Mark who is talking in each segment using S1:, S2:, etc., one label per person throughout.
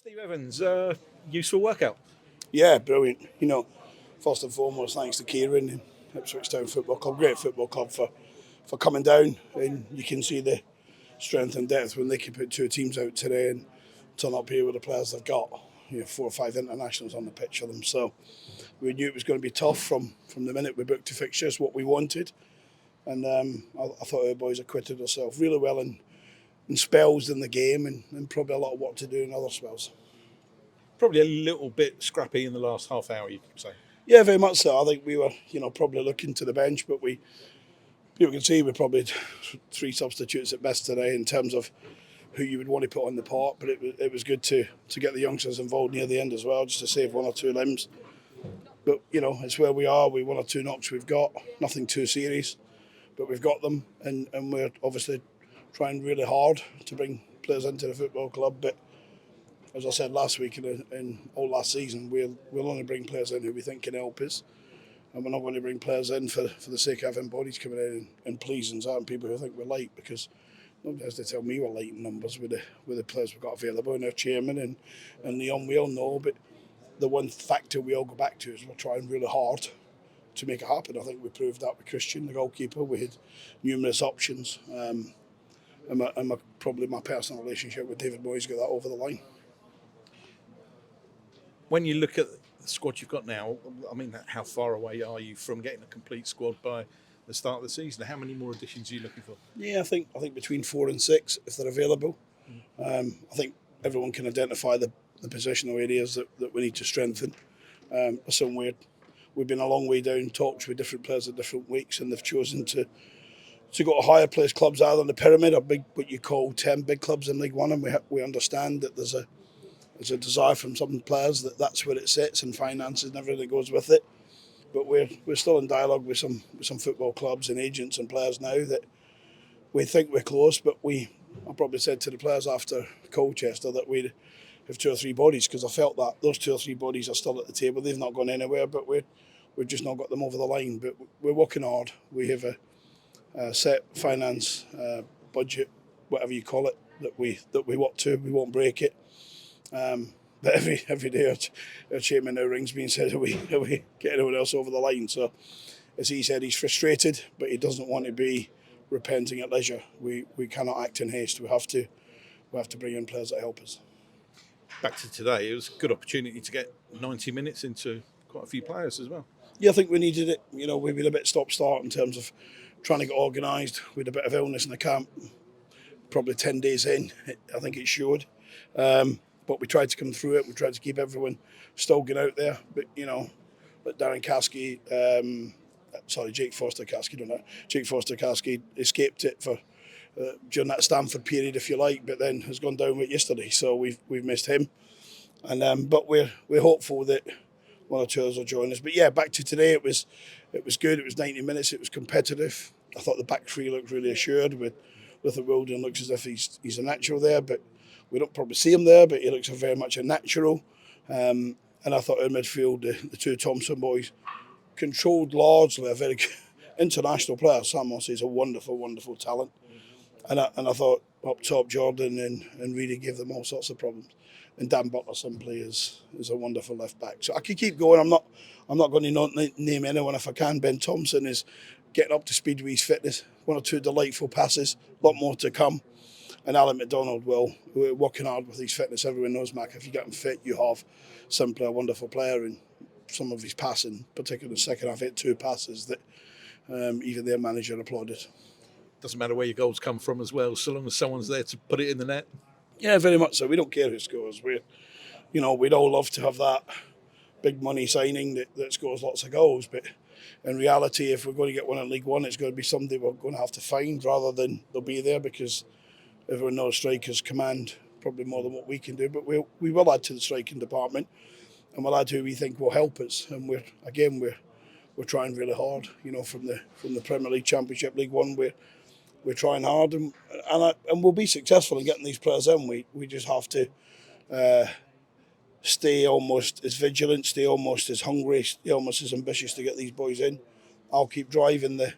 S1: Steve Evans, useful workout.
S2: Yeah, brilliant. First and foremost, thanks to Kieran and Ipswich Football Club, great football club for coming down. And you can see the strength and depth when they can put two teams out today and turn up here with the players they've got. 4 or 5 internationals on the pitch for them. So we knew it was going to be tough from the minute we booked the fixtures, what we wanted. And I thought our boys acquitted themselves really well in spells in the game and probably a lot of work to do in other spells.
S1: Probably a little bit scrappy in the last half hour, you could say.
S2: Yeah, very much so. I think we were, probably looking to the bench, but people can see we probably had 3 substitutes at best today in terms of who you would want to put on the part. But it was good to get the youngsters involved near the end as well, just to save 1 or 2 limbs. But it's where we are. 1 or 2 knocks we've got, nothing too serious, but we've got them, and we're obviously trying really hard to bring players into the football club. But as I said last week and all last season, we'll only bring players in who we think can help us. And we're not going to bring players in for the sake of having bodies coming in and pleasing certain people who think we're light, because nobody has to tell me we're light in numbers with the players we've got available, and our chairman and Leon, we all know. But the one factor we all go back to is we're trying really hard to make it happen. I think we proved that with Christian, the goalkeeper. We had numerous options. Probably my personal relationship with David Moyes got that over the line.
S1: When you look at the squad you've got now, I mean, how far away are you from getting a complete squad by the start of the season? How many more additions are you looking for? Yeah,
S2: I think between 4 and 6 if they're available. I think everyone can identify the positional areas that we need to strengthen. We've been a long way down talks with different players at different weeks, and they've chosen to go to higher place clubs either in the pyramid or what you call 10 big clubs in League One, and we understand that there's a desire from some players that's where it sits, and finances and everything that goes with it. But we're still in dialogue with some football clubs and agents and players now that we think we're close. But I probably said to the players after Colchester that we'd have 2 or 3 bodies, because I felt that those 2 or 3 bodies are still at the table. They've not gone anywhere, but we've just not got them over the line. But we're working hard. We have a set finance budget, whatever you call it, that we work to. We won't break it. But every day our chairman now rings me and says, are we get anyone else over the line? So as he said, he's frustrated, but he doesn't want to be repenting at leisure. We cannot act in haste. We have to bring in players that help us.
S1: Back to today, it was a good opportunity to get 90 minutes into quite a few players as well.
S2: Yeah, I think we needed it. We've been a bit stop-start in terms of trying to get organised with a bit of illness in the camp. Probably 10 days in, I think it showed. But we tried to come through it. We tried to keep everyone still going out there. But, but Darren Caskey, Jake Foster-Caskey escaped it for during that Stamford period, if you like, but then has gone down with yesterday. So we've missed him. And but we're hopeful that 1 or 2 others will join us. But yeah, back to today, it was good. It was 90 minutes. It was competitive. I thought the back three looked really assured with the Wilden. Looks as if he's a natural there, but we don't probably see him there, but he looks very much a natural. And I thought our midfield, the 2 Thompson boys, controlled largely a very international player. Sam Moss is a wonderful, wonderful talent. And I thought up top Jordan and Reedy gave them all sorts of problems. And Dan Butler simply is a wonderful left back. So I could keep going. I'm not going to not name anyone if I can. Ben Thompson is getting up to speed with his fitness. 1 or 2 delightful passes, a lot more to come. And Alan McDonald, we're working hard with his fitness. Everyone knows, Mac, if you get him fit, you have simply a wonderful player. And some of his passing, particularly in the second half, hit 2 passes that even their manager applauded.
S1: Doesn't matter where your goals come from as well, so long as someone's there to put it in the net.
S2: Yeah, very much so. We don't care who scores. We'd all love to have that big money signing that scores lots of goals, but in reality, if we're going to get one in League One, it's going to be somebody we're going to have to find rather than they'll be there, because everyone knows strikers command probably more than what we can do. But we will add to the striking department, and we'll add who we think will help us. And we're trying really hard. From the Premier League, Championship, League One, we're trying hard, and we'll be successful in getting these players in. We just have to stay almost as vigilant, stay almost as hungry, stay almost as ambitious to get these boys in. I'll keep driving the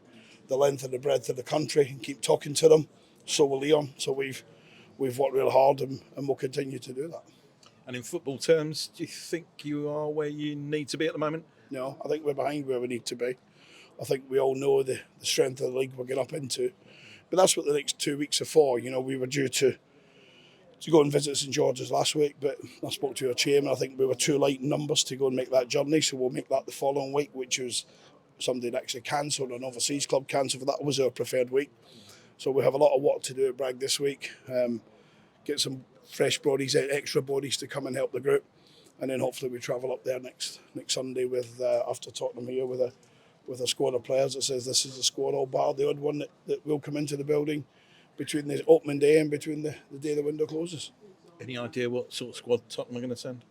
S2: length and the breadth of the country and keep talking to them. So will Leon. So we've worked real hard, and we'll continue to do that.
S1: And in football terms, do you think you are where you need to be at the moment?
S2: No, I think we're behind where we need to be. I think we all know the strength of the league we're getting up into. But that's what the next 2 weeks are for. You know, we were due to go and visit St George's last week, but I spoke to our chairman. I think we were too light in numbers to go and make that journey, so we'll make that the following week, which was somebody that actually cancelled, an overseas club cancelled. That was our preferred week. So we have a lot of work to do at Bragg this week. Get some fresh bodies, extra bodies to come and help the group, and then hopefully we travel up there next Sunday with after Tottenham here with a squad of players that says this is the squad, all bar the odd one that will come into the building between the opening day and between the day the window closes.
S1: Any idea what sort of squad Tottenham are going to send?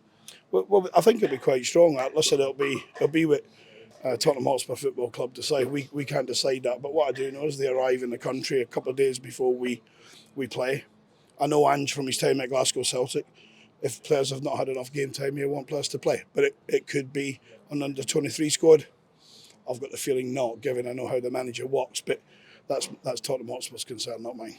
S2: Well, I think it'll be quite strong. Listen, it'll be with Tottenham Hotspur Football Club decide. We can't decide that, but what I do know is they arrive in the country a couple of days before we play. I know Ange from his time at Glasgow Celtic. If players have not had enough game time, he'll want players to play. But it could be an under-23 squad. I've got the feeling not, given I know how the manager works. But that's Tottenham Hotspur's concern, not mine.